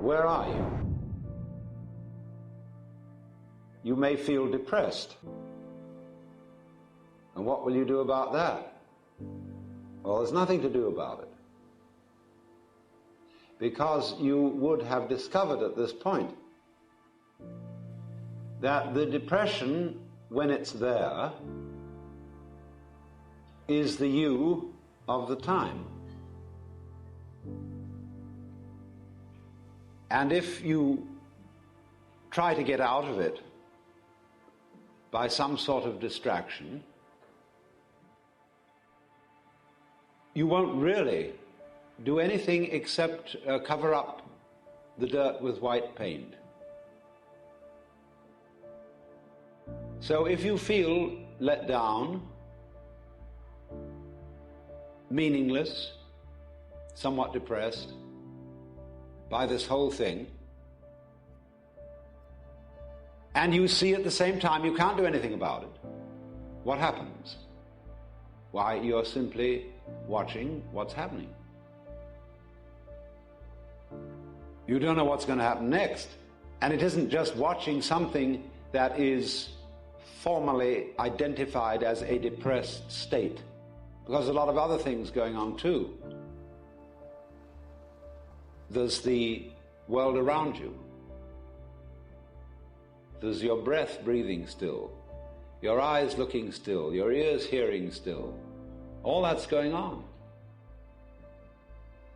where are you? You may feel depressed. And what will you do about that? Well, there's nothing to do about it. Because you would have discovered at this point that the depression, when it's there, is the you of the time. And if you try to get out of it by some sort of distraction, you won't really do anything except cover up the dirt with white paint. So if you feel let down, meaningless, somewhat depressed by this whole thing, and you see at the same time you can't do anything about it, what happens? Why, you're simply watching what's happening. You don't know what's going to happen next. And it isn't just watching something that is formally identified as a depressed state, because there's a lot of other things going on too. There's the world around you. There's your breath breathing still, your eyes looking still, your ears hearing still. All that's going on.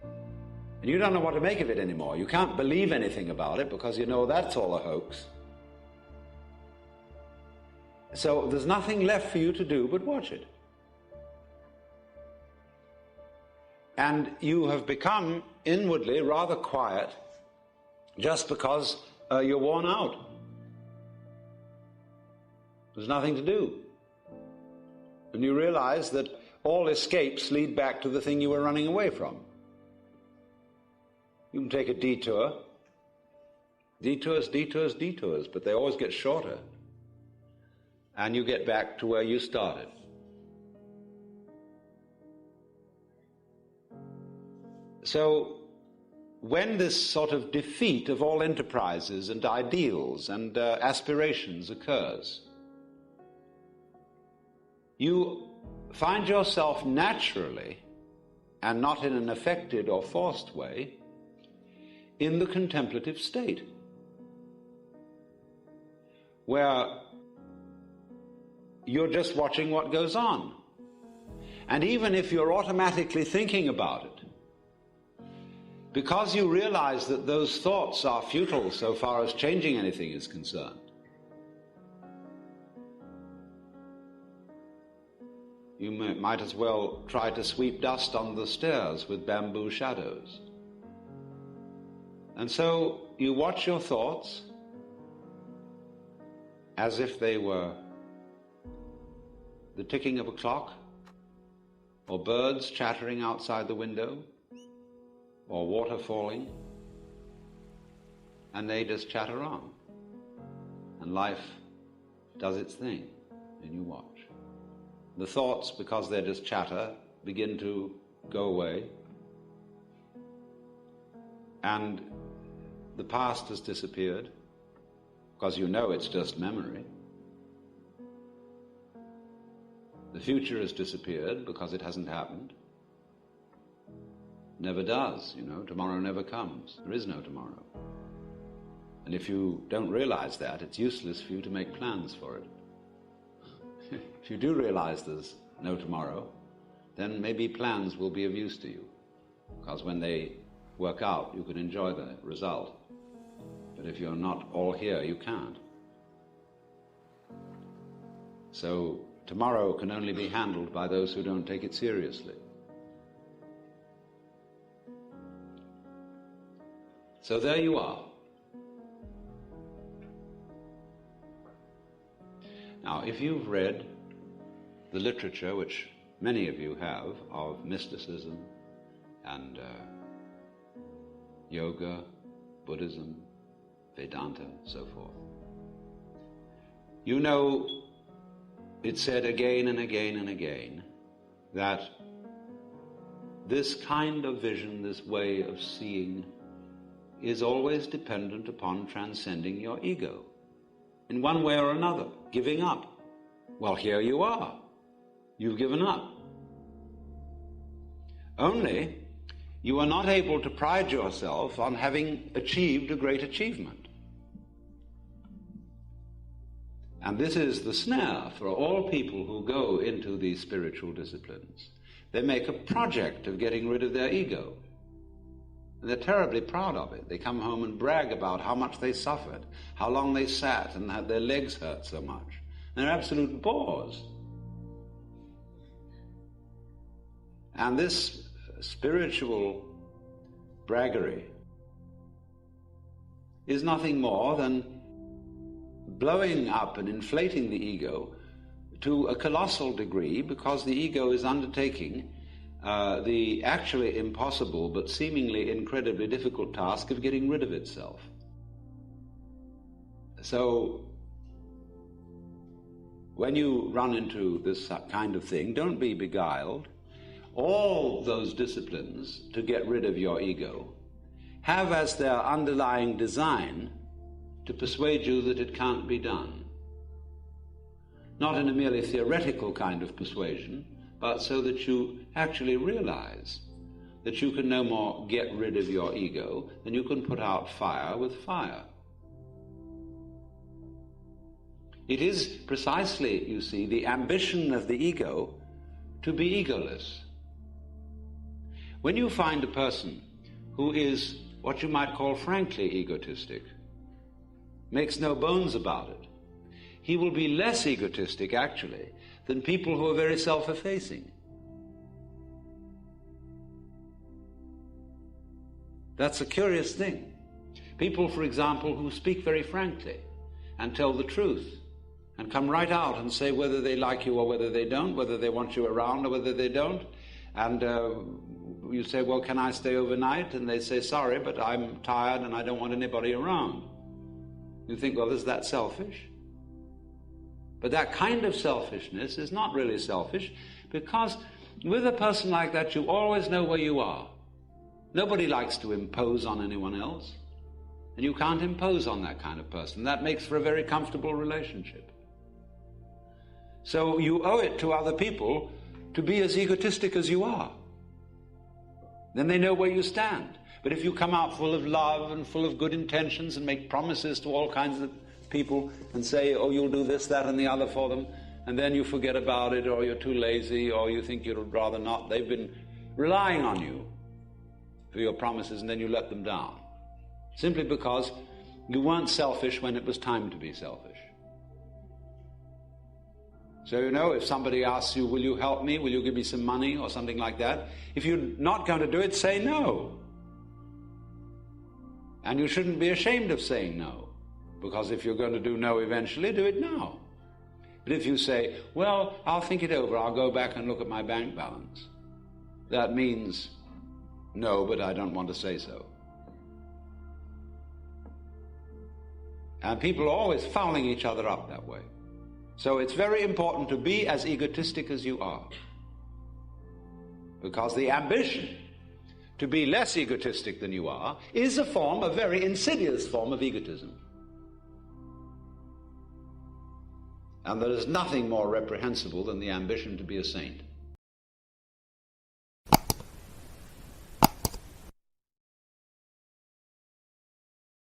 And you don't know what to make of it anymore. You can't believe anything about it because you know that's all a hoax. So there's nothing left for you to do but watch it. And you have become inwardly rather quiet just because you're worn out. There's nothing to do. And you realize that all escapes lead back to the thing you were running away from. You can take a detour. Detours, detours, detours, but they always get shorter. And you get back to where you started. So, when this sort of defeat of all enterprises and ideals and aspirations occurs, you find yourself naturally, and not in an affected or forced way, in the contemplative state, where you're just watching what goes on. And even if you're automatically thinking about it, because you realize that those thoughts are futile so far as changing anything is concerned, you might as well try to sweep dust on the stairs with bamboo shadows. And so you watch your thoughts as if they were the ticking of a clock, or birds chattering outside the window, or water falling, and they just chatter on. And life does its thing, and you watch. The thoughts, because they're just chatter, begin to go away, and the past has disappeared, because you know it's just memory. The future has disappeared because it hasn't happened. Never does, tomorrow never comes. There is no tomorrow. And if you don't realize that, it's useless for you to make plans for it. If you do realize there's no tomorrow, then maybe plans will be of use to you, because when they work out, you can enjoy the result. But if you're not all here, you can't. So tomorrow can only be handled by those who don't take it seriously. So there you are. Now, if you've read the literature, which many of you have, of mysticism and yoga, Buddhism, Vedanta, so forth, you know it's said again and again and again that this kind of vision, this way of seeing, is always dependent upon transcending your ego, in one way or another, giving up. Well, here you are. You've given up. Only you are not able to pride yourself on having achieved a great achievement. And this is the snare for all people who go into these spiritual disciplines. They make a project of getting rid of their ego. And they're terribly proud of it. They come home and brag about how much they suffered, how long they sat and had their legs hurt so much. And they're absolute bores. And this spiritual braggery is nothing more than blowing up and inflating the ego to a colossal degree, because the ego is undertaking the actually impossible but seemingly incredibly difficult task of getting rid of itself. So when you run into this kind of thing, don't be beguiled. All those disciplines to get rid of your ego have as their underlying design to persuade you that it can't be done. Not in a merely theoretical kind of persuasion, but so that you actually realize that you can no more get rid of your ego than you can put out fire with fire. It is precisely, you see, the ambition of the ego to be egoless. When you find a person who is what you might call frankly egotistic, makes no bones about it, he will be less egotistic, actually, than people who are very self-effacing. That's a curious thing. People, for example, who speak very frankly and tell the truth and come right out and say whether they like you or whether they don't, whether they want you around or whether they don't. And you say, well, can I stay overnight? And they say, sorry, but I'm tired and I don't want anybody around. You think, well, is that selfish? But that kind of selfishness is not really selfish, because with a person like that, you always know where you are. Nobody likes to impose on anyone else, and you can't impose on that kind of person. That makes for a very comfortable relationship. So you owe it to other people to be as egotistic as you are. Then they know where you stand. But if you come out full of love and full of good intentions and make promises to all kinds of people and say, oh, you'll do this, that, and the other for them, and then you forget about it, or you're too lazy, or you think you'd rather not. They've been relying on you for your promises, and then you let them down, simply because you weren't selfish when it was time to be selfish. So, you know, if somebody asks you, will you help me, will you give me some money, or something like that, if you're not going to do it, say no. And you shouldn't be ashamed of saying no, because if you're going to do no eventually, do it now. But if you say, well, I'll think it over, I'll go back and look at my bank balance, that means no, but I don't want to say so. And people are always fouling each other up that way. So it's very important to be as egotistic as you are, because the ambition to be less egotistic than you are is a very insidious form of egotism. And there is nothing more reprehensible than the ambition to be a saint.